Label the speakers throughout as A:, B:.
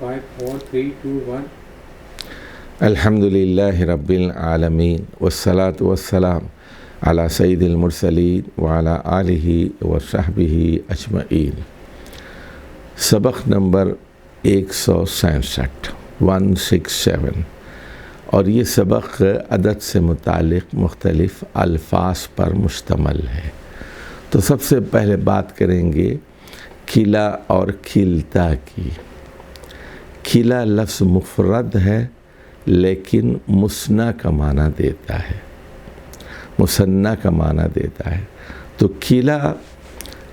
A: 5 4 3 2 1
B: الحمدللہ رب العالمین والصلاة والسلام علی سید المرسلین وعلی آلہ وصحبہ اجمعین۔ سبق نمبر 167 اور یہ سبق عدد سے متعلق مختلف الفاظ پر مشتمل ہے۔ تو سب سے پہلے بات کریں گے کھلا اور کھلتا کی۔ کھلا لفظ مفرد ہے لیکن مثنیٰ کا معنی دیتا ہے، مثنیٰ کا معنی دیتا ہے۔ تو کھلا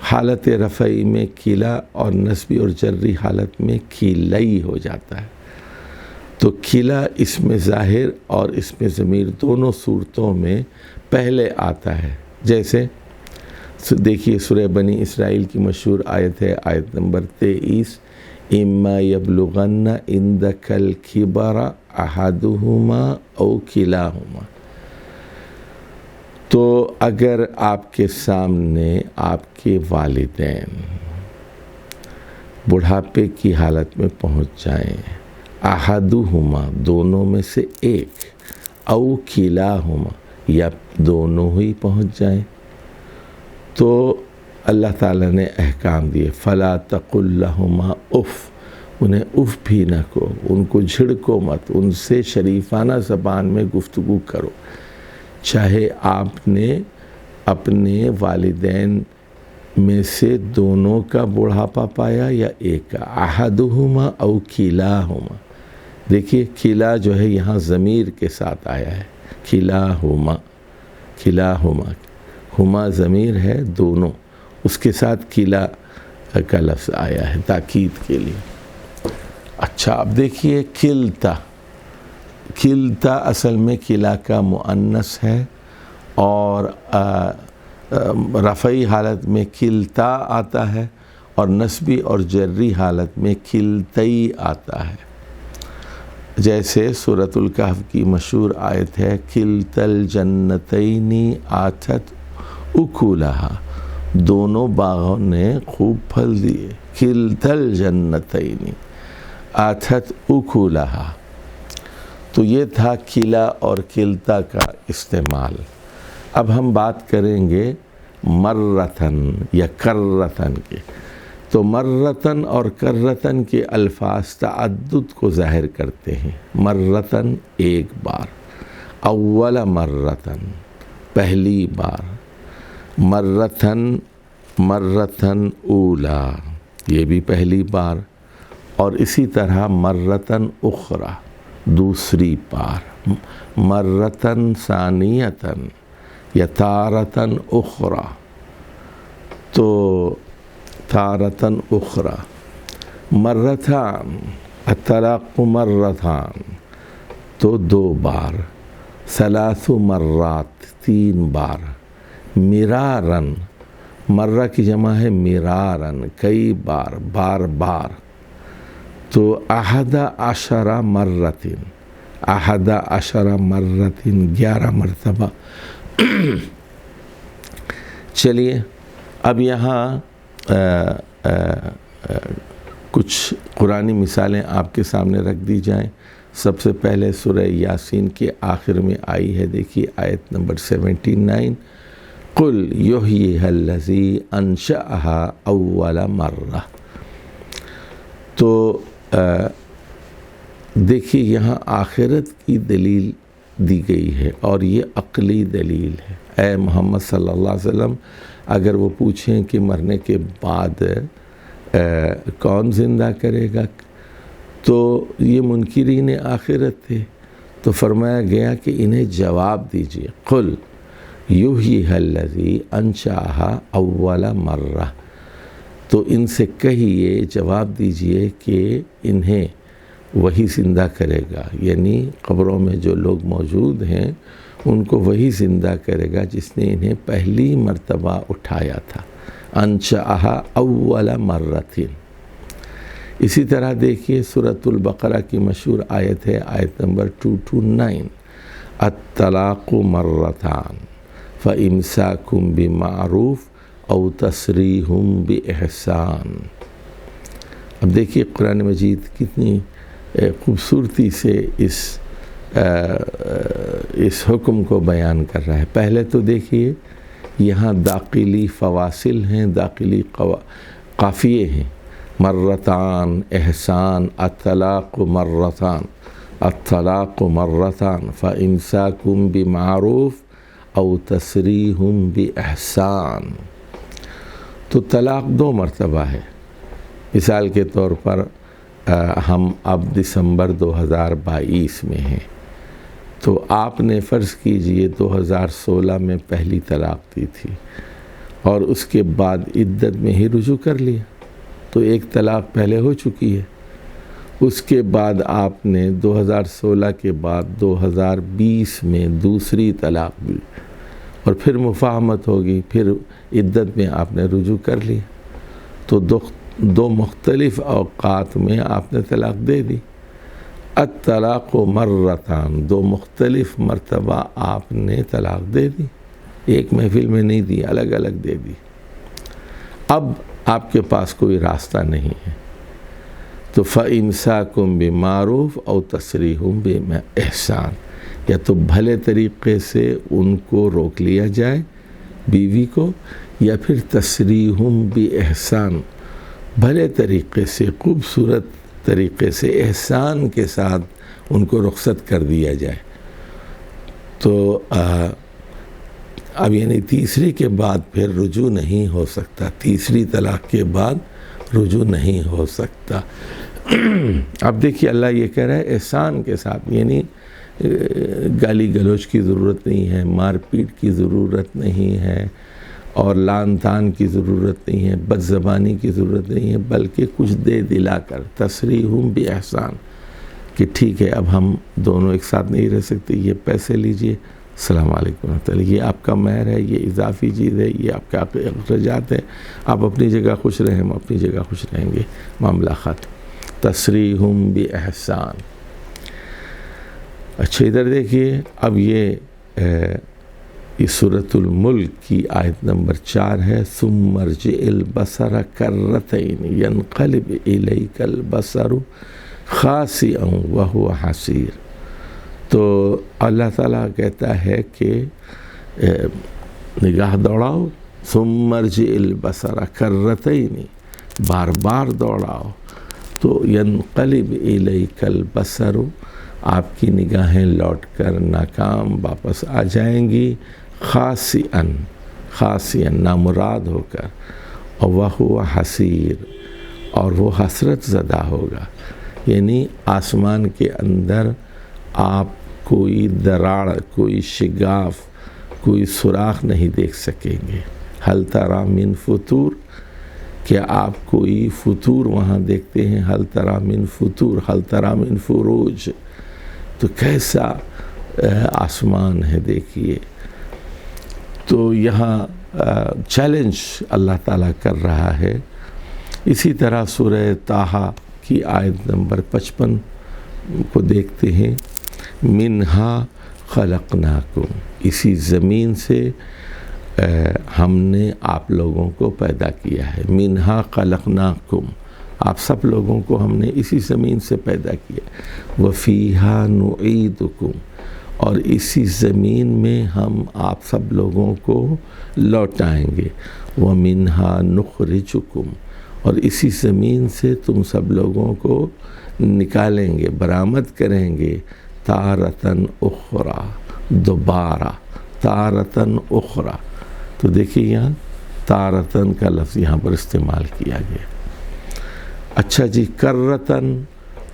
B: حالت رفعی میں کھلا اور نصبی اور جری حالت میں کھلئی ہو جاتا ہے۔ تو کھلا اسم ظاہر اور اسم ضمیر دونوں صورتوں میں پہلے آتا ہے۔ جیسے دیکھیے سورہ بنی اسرائیل کی مشہور آیت ہے، آیت نمبر 23، اما یبلغن عندک الکبر احدہما او کلاہما۔ تو اگر آپ کے سامنے آپ کے والدین بڑھاپے کی حالت میں پہنچ جائیں، احدہما دونوں میں سے ایک، او کلاہما یا دونوں ہی پہنچ جائیں، تو اللہ تعالیٰ نے احکام دیے، فلا تقل لہما اف، انہیں اف بھی نہ کہو، ان کو جھڑکو مت، ان سے شریفانہ زبان میں گفتگو کرو۔ چاہے آپ نے اپنے والدین میں سے دونوں کا بڑھاپا پایا یا ایک کا، احدہما او کلاہما۔ دیکھیے کھلا جو ہے یہاں ضمیر کے ساتھ آیا ہے، کلاہما، کلاہما، ہما ضمیر ہے دونوں، اس کے ساتھ کھلا کا لفظ آیا ہے تاکید کے لیے۔ اچھا اب دیکھیے کھلتا، کھلتا اصل میں کھلا کا مؤنث ہے اور رفعی حالت میں کھلتا آتا ہے اور نصبی اور جری حالت میں کھلتئی آتا ہے۔ جیسے سورۃ الکہف کی مشہور آیت ہے، کھلتا الجنتین آتت اکلہا، دونوں باغوں نے خوب پھل دیے، کھلتا الجنتین آتت اکلہا۔ تو یہ تھا کھلا اور کھلتا کا استعمال۔ اب ہم بات کریں گے مرتن یا کرتن کے۔ تو مرتن اور کرتن کے الفاظ تعدد کو ظاہر کرتے ہیں۔ مرتن ایک بار، اول مرتن پہلی بار، مرتن مرتن اولا یہ بھی پہلی بار، اور اسی طرح مرتن اخری دوسری بار، مرتن ثانیتن یا تارتن اخری، تو تارتن اخری، مرتان الطلاق مرتان تو دو بار، ثلاث مرات تین بار، مرارن مرہ کی جمع ہے مرارن کئی بار، بار بار، تو احد عشر مرتن، احد عشر مرتن 11 مرتبہ۔ چلیے اب یہاں کچھ قرآنی مثالیں آپ کے سامنے رکھ دی جائیں۔ سب سے پہلے سورہ یاسین کے آخر میں آئی ہے، دیکھیے آیت نمبر 79، قل یحییھا الذی انشأھا اول مرہ۔ تو دیکھیے یہاں آخرت کی دلیل دی گئی ہے اور یہ عقلی دلیل ہے۔ اے محمد صلی اللہ علیہ وسلم اگر وہ پوچھیں کہ مرنے کے بعد کون زندہ کرے گا، تو یہ منکرین آخرت تھے، تو فرمایا گیا کہ انہیں جواب دیجیے، قل یحییھا الذی انشأھا اول مرہ۔ تو ان سے کہیے، جواب دیجئے کہ انہیں وہی زندہ کرے گا، یعنی قبروں میں جو لوگ موجود ہیں ان کو وہی زندہ کرے گا جس نے انہیں پہلی مرتبہ اٹھایا تھا، انشأھا اول مرتن۔ اسی طرح دیکھیے سورۃ البقرہ کی مشہور آیت ہے، آیت نمبر 229، الطلاق مرتان فامساک بمعروف او تسریح باحسان۔ اب دیکھیے قرآن مجید کتنی خوبصورتی سے اس حکم کو بیان کر رہا ہے. پہلے تو دیکھیے یہاں داخلی فواصل ہیں، داخلی قافیے ہیں. مرتان احسان، الطلاق مرتان، الطلاق مرتان فامساکم بمعروف او تسریح باحسان. تو طلاق 2 مرتبہ ہے. مثال کے طور پر ہم اب دسمبر 2022 میں ہیں، تو آپ نے فرض کیجئے 2016 میں پہلی طلاق دی تھی اور اس کے بعد عدت میں ہی رجوع کر لیا، تو ایک طلاق پہلے ہو چکی ہے. اس کے بعد آپ نے 2016 کے بعد 2020 میں دوسری طلاق دی اور پھر مفاہمت ہوگی، پھر عدت میں آپ نے رجوع کر لیا. تو 2 مختلف اوقات میں آپ نے طلاق دے دی. الطلاق مرتان، 2 مختلف مرتبہ آپ نے طلاق دے دی، ایک محفل میں نہیں دی، الگ الگ دے دی. اب آپ کے پاس کوئی راستہ نہیں ہے، تو فَإِمْسَاكُمْ بِمَعْرُوفٍ أَوْ تَسْرِيحٌ بِإِحْسَانٍ، یا تو بھلے طریقے سے ان کو روک لیا جائے بیوی کو، یا پھر تسریح بِإِحْسَان، بھلے طریقے سے خوبصورت طریقے سے احسان کے ساتھ ان کو رخصت کر دیا جائے. تو اب یعنی تیسری کے بعد پھر رجوع نہیں ہو سکتا، تیسری طلاق کے بعد رجوع نہیں ہو سکتا. اب دیکھیے اللہ یہ کہہ رہا ہے احسان کے ساتھ، یعنی گالی گلوچ کی ضرورت نہیں ہے، مار پیٹ کی ضرورت نہیں ہے، اور لان تان کی ضرورت نہیں ہے، بد زبانی کی ضرورت نہیں ہے، بلکہ کچھ دے دلا کر تسریح باحسان کہ ٹھیک ہے اب ہم دونوں ایک ساتھ نہیں رہ سکتے، یہ پیسے لیجئے، السلام علیکم ورحمۃ اللہ، یہ آپ کا مہر ہے، یہ اضافی چیز ہے، یہ آپ کے اخراجات ہیں، آپ اپنی جگہ خوش رہیں، ہم اپنی جگہ خوش رہیں گے، معاملہ ختم. تسریح باحسان. اچھا ادھر دیکھیے، اب یہ سورۃ الملک کی آیت نمبر 4 ہے. ثم ارجع البصر کرتین ینقلب الیک البصر خاسئا وهو حسیر. تو اللہ تعالیٰ کہتا ہے کہ نگاہ دوڑاؤ، ثم ارجع البصر کرتین، بار بار دوڑاؤ، تو ینقلب الیک البصر، آپ کی نگاہیں لوٹ کر ناکام واپس آ جائیں گی، خاسئا نامراد ہو کر، اور وہو حسیر، اور وہ حسرت زدہ ہوگا. یعنی آسمان کے اندر آپ کوئی دراڑ، کوئی شگاف، کوئی سوراخ نہیں دیکھ سکیں گے. هل تری من فطور، کیا آپ کوئی فطور وہاں دیکھتے ہیں؟ هل تری من فطور، هل تری من فروج. تو کیسا آسمان ہے دیکھیے. تو یہاں چیلنج اللہ تعالیٰ کر رہا ہے. اسی طرح سورہ طٰہٰ کی آیت نمبر 55 کو دیکھتے ہیں. منہا خلقناکم، اسی زمین سے ہم نے آپ لوگوں کو پیدا کیا ہے. منہا خلقناکم، آپ سب لوگوں کو ہم نے اسی زمین سے پیدا کیا. وفیہا نعیدکم، اور اسی زمین میں ہم آپ سب لوگوں کو لوٹائیں گے. ومنہا نخرجکم، اور اسی زمین سے تم سب لوگوں کو نکالیں گے، برآمد کریں گے. تارتن اخری، دوبارہ، تارتن اخری. تو دیکھیے یہاں تارتن کا لفظ یہاں پر استعمال کیا گیا. اچھا جی، کرتن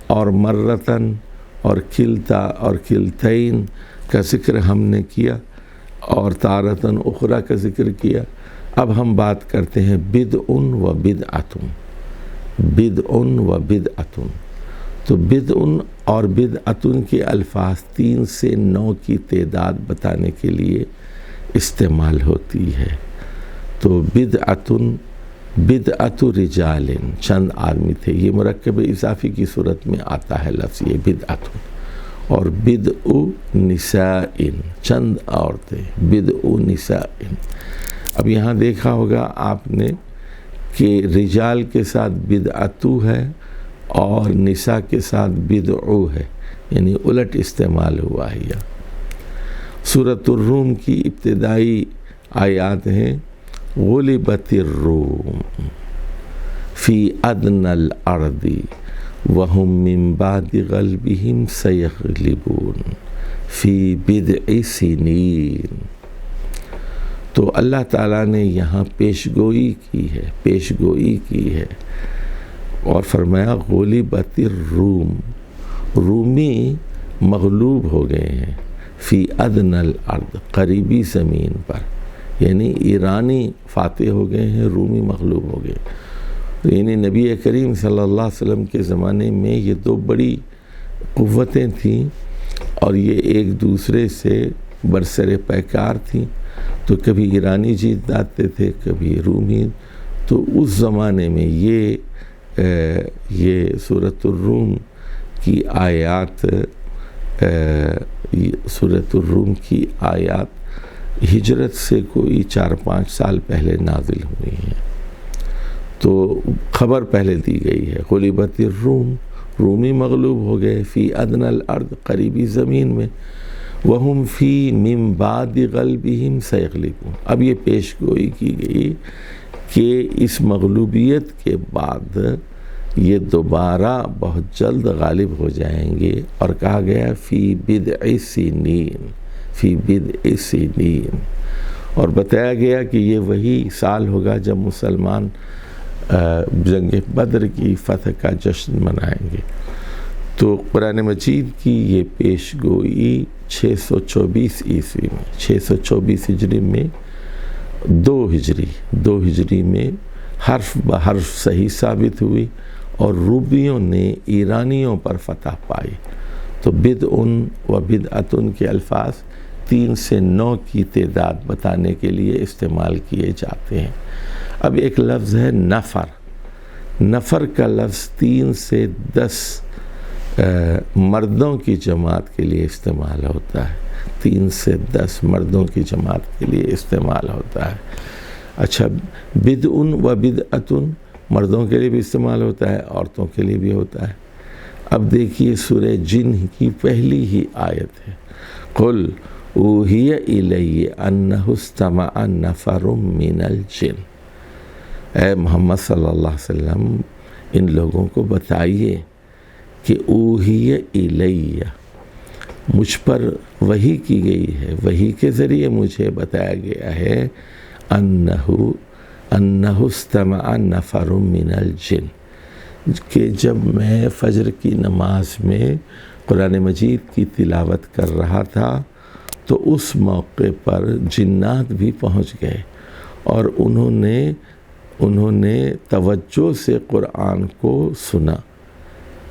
B: اور مرتن اور کلتا اور کلتین کا ذکر ہم نے کیا، اور تارتن اخری کا ذکر کیا. اب ہم بات کرتے ہیں بدعن و بدعتن. بدعن و بدعتن، تو بدعن اور بدعتن کے الفاظ 3 سے 9 کی تعداد بتانے کے لیے استعمال ہوتی ہے. تو بدعتن، بدعت رجال، چند آدمی تھے، یہ مرکب اضافی کی صورت میں آتا ہے لفظ یہ بدعت. اور بدع نساء، چند عورتیں، بدع نساء. اب یہاں دیکھا ہوگا آپ نے کہ رجال کے ساتھ بدعتو ہے اور نساء کے ساتھ بدعو ہے، یعنی الٹ استعمال ہوا ہے۔ یہ سورۃ الروم کی ابتدائی آیات ہیں، غلبت الروم فی ادنی الارض وهم من بعد غلبهم سیغلبون فی بضع سنین۔ تو اللہ تعالیٰ نے یہاں پیشگوئی کی ہے اور فرمایا غلبت الروم، رومی مغلوب ہو گئے ہیں، فی ادنی الارض، قریبی زمین پر، یعنی ایرانی فاتح ہو گئے ہیں، رومی مغلوب ہو گئے۔ یعنی نبی کریم صلی اللہ علیہ وسلم کے زمانے میں یہ دو بڑی قوتیں تھیں اور یہ ایک دوسرے سے برسر پیکار تھیں، تو کبھی ایرانی جیت جاتے تھے، کبھی رومی۔ تو اس زمانے میں یہ سورۃ الروم کی آیات ہجرت سے کوئی 4-5 سال پہلے نازل ہوئی ہیں، تو خبر پہلے دی گئی ہے، غلبت الروم، رومی مغلوب ہو گئے، فی ادنی الارض، قریبی زمین میں، وہم فی من بعد غلبہم سیغلبون۔ اب یہ پیش گوئی کی گئی کہ اس مغلوبیت کے بعد یہ دوبارہ بہت جلد غالب ہو جائیں گے، اور کہا گیا فی بضع سنین، فی بضع سنین، اور بتایا گیا کہ یہ وہی سال ہوگا جب مسلمان جنگ بدر کی فتح کا جشن منائیں گے۔ تو قرآن مجید کی یہ پیش گوئی 624 عیسوی میں، 624 ہجری میں، 2 ہجری میں حرف بحرف صحیح ثابت ہوئی، اور رومیوں نے ایرانیوں پر فتح پائی۔ تو بدعن و بدعتن کے الفاظ 3 سے 9 کی تعداد بتانے کے لیے استعمال کیے جاتے ہیں۔ اب ایک لفظ ہے نفر کا لفظ 3 سے 10 مردوں کی جماعت کے لیے استعمال ہوتا ہے، 3 سے 10 مردوں کی جماعت کے لیے استعمال ہوتا ہے۔ اچھا، بدعن و بدعتن مردوں کے لیے بھی استعمال ہوتا ہے، عورتوں کے لیے بھی ہوتا ہے۔ اب دیکھیے سورہ جن کی پہلی ہی آیت ہے، قل اوحی الی انہ استمع نفر من الجن۔ اے محمد صلی اللہ علیہ وسلم، ان لوگوں کو بتائیے کہ اوحی الی، مجھ پر وحی کی گئی ہے، وحی کے ذریعے مجھے بتایا گیا ہے، انہ استمع نفر من الجن، کہ جب میں فجر کی نماز میں قرآن مجید کی تلاوت کر رہا تھا تو اس موقع پر جنات بھی پہنچ گئے، اور انہوں نے توجہ سے قرآن کو سنا۔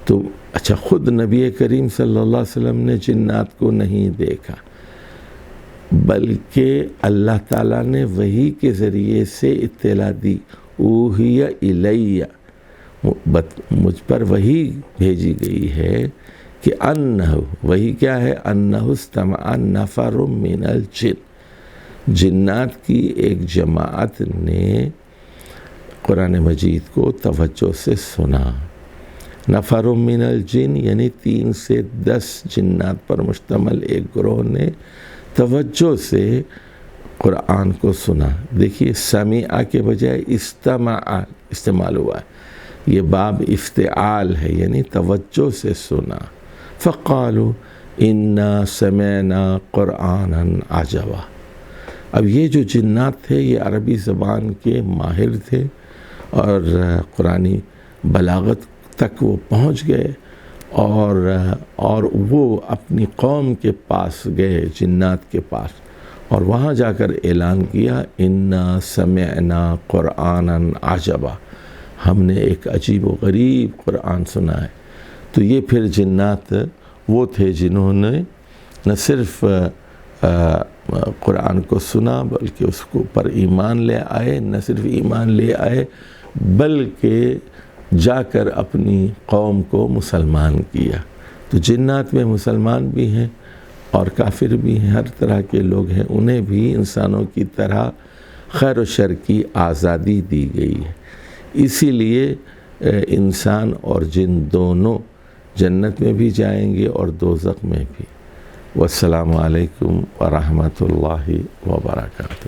B: تو اچھا، خود نبی کریم صلی اللہ علیہ وسلم نے جنات کو نہیں دیکھا، بلکہ اللہ تعالیٰ نے وحی کے ذریعے سے اطلاع دی، اوحی الی، مجھ پر وحی بھیجی گئی ہے کہ وحی کیا ہے، انہ استمع نفر من الجن، جنات کی ایک جماعت نے قرآن مجید کو توجہ سے سنا۔ نفر من الجن یعنی 3 سے 10 جنات پر مشتمل ایک گروہ نے توجہ سے قرآن کو سنا۔ دیکھیے سمع کے بجائے استمع استعمال ہوا ہے، یہ باب افتعال ہے، یعنی توجہ سے سنا۔ فقالوا انا سمعنا قرآنا عجبا۔ اب یہ جو جنات تھے یہ عربی زبان کے ماہر تھے، اور قرآنی بلاغت تک وہ پہنچ گئے، اور وہ اپنی قوم کے پاس گئے، جنات کے پاس، اور وہاں جا کر اعلان کیا، انا سمعنا قرآنا عجبا، ہم نے ایک عجیب و غریب قرآن سنا ہے۔ تو یہ پھر جنات وہ تھے جنہوں نے نہ صرف قرآن کو سنا بلکہ اس کو پر ایمان لے آئے، نہ صرف ایمان لے آئے بلکہ جا کر اپنی قوم کو مسلمان کیا۔ تو جنات میں مسلمان بھی ہیں اور کافر بھی ہیں، ہر طرح کے لوگ ہیں، انہیں بھی انسانوں کی طرح خیر و شر کی آزادی دی گئی ہے۔ اسی لیے انسان اور جن دونوں جنت میں بھی جائیں گے اور دوزخ میں بھی. والسلام علیکم ورحمۃ اللہ وبرکاتہ.